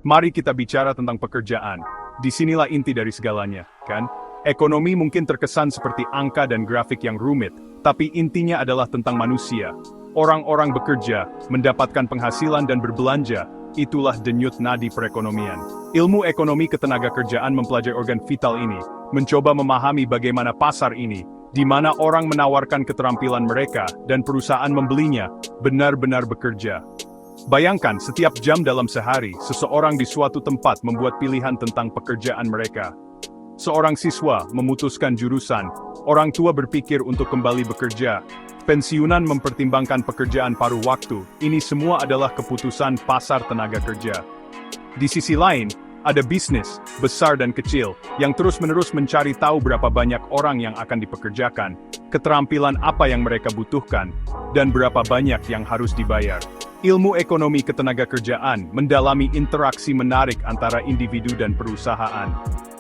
Mari kita bicara tentang pekerjaan. Disinilah inti dari segalanya, kan? Ekonomi mungkin terkesan seperti angka dan grafik yang rumit, tapi intinya adalah tentang manusia. Orang-orang bekerja, mendapatkan penghasilan dan berbelanja, itulah denyut nadi perekonomian. Ilmu ekonomi ketenagakerjaan mempelajari organ vital ini, mencoba memahami bagaimana pasar ini, di mana orang menawarkan keterampilan mereka dan perusahaan membelinya, benar-benar bekerja. Bayangkan setiap jam dalam sehari, seseorang di suatu tempat membuat pilihan tentang pekerjaan mereka. Seorang siswa memutuskan jurusan, orang tua berpikir untuk kembali bekerja, pensiunan mempertimbangkan pekerjaan paruh waktu, ini semua adalah keputusan pasar tenaga kerja. Di sisi lain, ada bisnis, besar dan kecil, yang terus-menerus mencari tahu berapa banyak orang yang akan dipekerjakan, keterampilan apa yang mereka butuhkan, dan berapa banyak yang harus dibayar. Ilmu ekonomi ketenagakerjaan mendalami interaksi menarik antara individu dan perusahaan.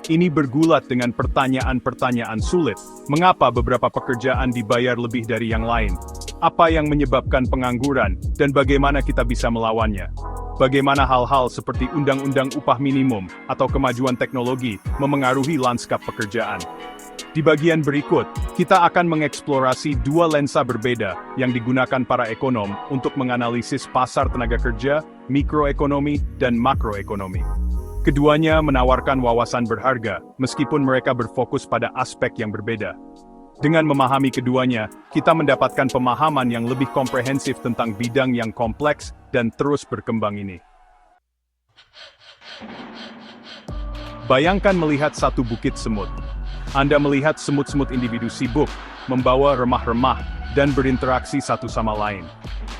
Ini bergulat dengan pertanyaan-pertanyaan sulit. Mengapa beberapa pekerjaan dibayar lebih dari yang lain? Apa yang menyebabkan pengangguran, dan bagaimana kita bisa melawannya? Bagaimana hal-hal seperti undang-undang upah minimum atau kemajuan teknologi memengaruhi lanskap pekerjaan? Di bagian berikut, kita akan mengeksplorasi dua lensa berbeda yang digunakan para ekonom untuk menganalisis pasar tenaga kerja, mikroekonomi, dan makroekonomi. Keduanya menawarkan wawasan berharga, meskipun mereka berfokus pada aspek yang berbeda. Dengan memahami keduanya, kita mendapatkan pemahaman yang lebih komprehensif tentang bidang yang kompleks dan terus berkembang ini. Bayangkan melihat satu bukit semut. Anda melihat semut-semut individu sibuk, membawa remah-remah, dan berinteraksi satu sama lain.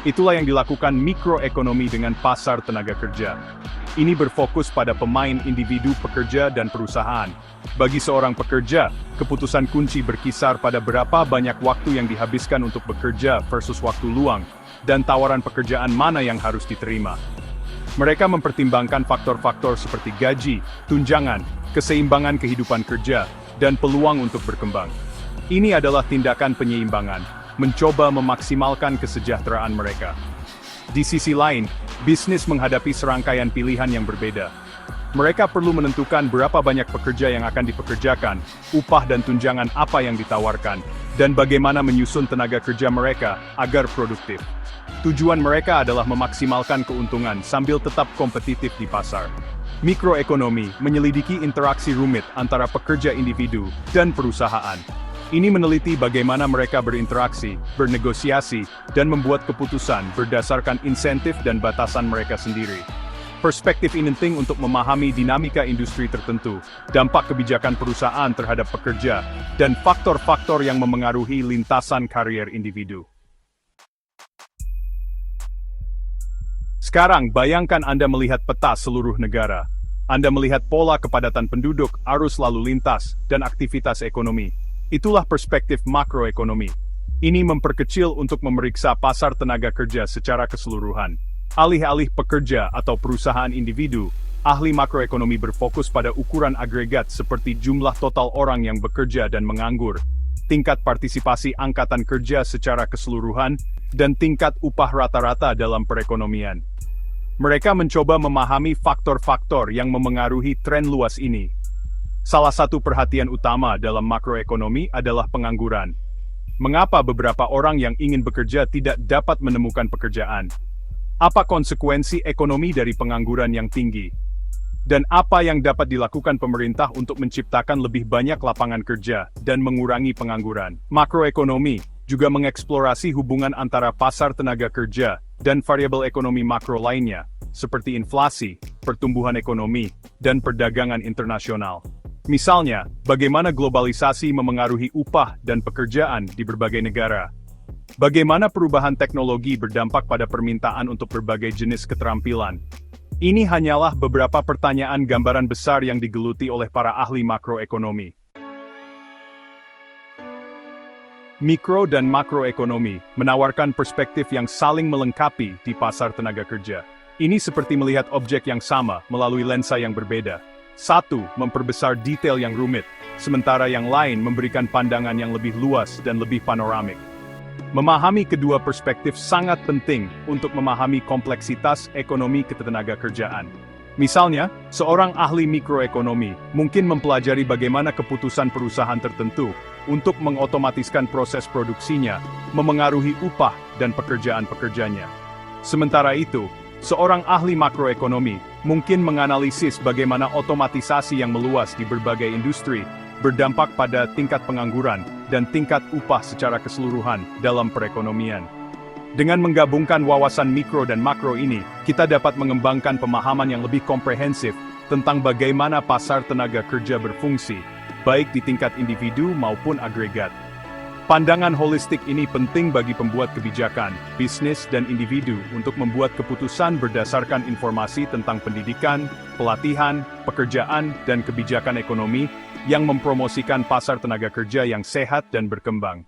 Itulah yang dilakukan mikroekonomi dengan pasar tenaga kerja. Ini berfokus pada pemain individu pekerja dan perusahaan. Bagi seorang pekerja, keputusan kunci berkisar pada berapa banyak waktu yang dihabiskan untuk bekerja versus waktu luang, dan tawaran pekerjaan mana yang harus diterima. Mereka mempertimbangkan faktor-faktor seperti gaji, tunjangan, keseimbangan kehidupan kerja, dan peluang untuk berkembang. Ini adalah tindakan penyeimbangan, mencoba memaksimalkan kesejahteraan mereka. Di sisi lain, bisnis menghadapi serangkaian pilihan yang berbeda. Mereka perlu menentukan berapa banyak pekerja yang akan dipekerjakan, upah dan tunjangan apa yang ditawarkan, dan bagaimana menyusun tenaga kerja mereka agar produktif. Tujuan mereka adalah memaksimalkan keuntungan sambil tetap kompetitif di pasar. Mikroekonomi menyelidiki interaksi rumit antara pekerja individu dan perusahaan. Ini meneliti bagaimana mereka berinteraksi, bernegosiasi, dan membuat keputusan berdasarkan insentif dan batasan mereka sendiri. Perspektif ini penting untuk memahami dinamika industri tertentu, dampak kebijakan perusahaan terhadap pekerja, dan faktor-faktor yang memengaruhi lintasan karier individu. Sekarang, bayangkan Anda melihat peta seluruh negara. Anda melihat pola kepadatan penduduk, arus lalu lintas, dan aktivitas ekonomi. Itulah perspektif makroekonomi. Ini memperkecil untuk memeriksa pasar tenaga kerja secara keseluruhan. Alih-alih pekerja atau perusahaan individu, ahli makroekonomi berfokus pada ukuran agregat seperti jumlah total orang yang bekerja dan menganggur, tingkat partisipasi angkatan kerja secara keseluruhan, dan tingkat upah rata-rata dalam perekonomian. Mereka mencoba memahami faktor-faktor yang memengaruhi tren luas ini. Salah satu perhatian utama dalam makroekonomi adalah pengangguran. Mengapa beberapa orang yang ingin bekerja tidak dapat menemukan pekerjaan? Apa konsekuensi ekonomi dari pengangguran yang tinggi? Dan apa yang dapat dilakukan pemerintah untuk menciptakan lebih banyak lapangan kerja dan mengurangi pengangguran? Makroekonomi juga mengeksplorasi hubungan antara pasar tenaga kerja dan variabel ekonomi makro lainnya, seperti inflasi, pertumbuhan ekonomi, dan perdagangan internasional. Misalnya, bagaimana globalisasi memengaruhi upah dan pekerjaan di berbagai negara. Bagaimana perubahan teknologi berdampak pada permintaan untuk berbagai jenis keterampilan. Ini hanyalah beberapa pertanyaan gambaran besar yang digeluti oleh para ahli makroekonomi. Mikro dan makroekonomi menawarkan perspektif yang saling melengkapi di pasar tenaga kerja. Ini seperti melihat objek yang sama melalui lensa yang berbeda. Satu memperbesar detail yang rumit, sementara yang lain memberikan pandangan yang lebih luas dan lebih panoramik. Memahami kedua perspektif sangat penting untuk memahami kompleksitas ekonomi ketenagakerjaan. Misalnya, seorang ahli mikroekonomi mungkin mempelajari bagaimana keputusan perusahaan tertentu untuk mengotomatiskan proses produksinya memengaruhi upah dan pekerjaan-pekerjanya. Sementara itu, seorang ahli makroekonomi mungkin menganalisis bagaimana otomatisasi yang meluas di berbagai industri berdampak pada tingkat pengangguran dan tingkat upah secara keseluruhan dalam perekonomian. Dengan menggabungkan wawasan mikro dan makro ini, kita dapat mengembangkan pemahaman yang lebih komprehensif tentang bagaimana pasar tenaga kerja berfungsi, baik di tingkat individu maupun agregat. Pandangan holistik ini penting bagi pembuat kebijakan, bisnis, dan individu untuk membuat keputusan berdasarkan informasi tentang pendidikan, pelatihan, pekerjaan, dan kebijakan ekonomi yang mempromosikan pasar tenaga kerja yang sehat dan berkembang.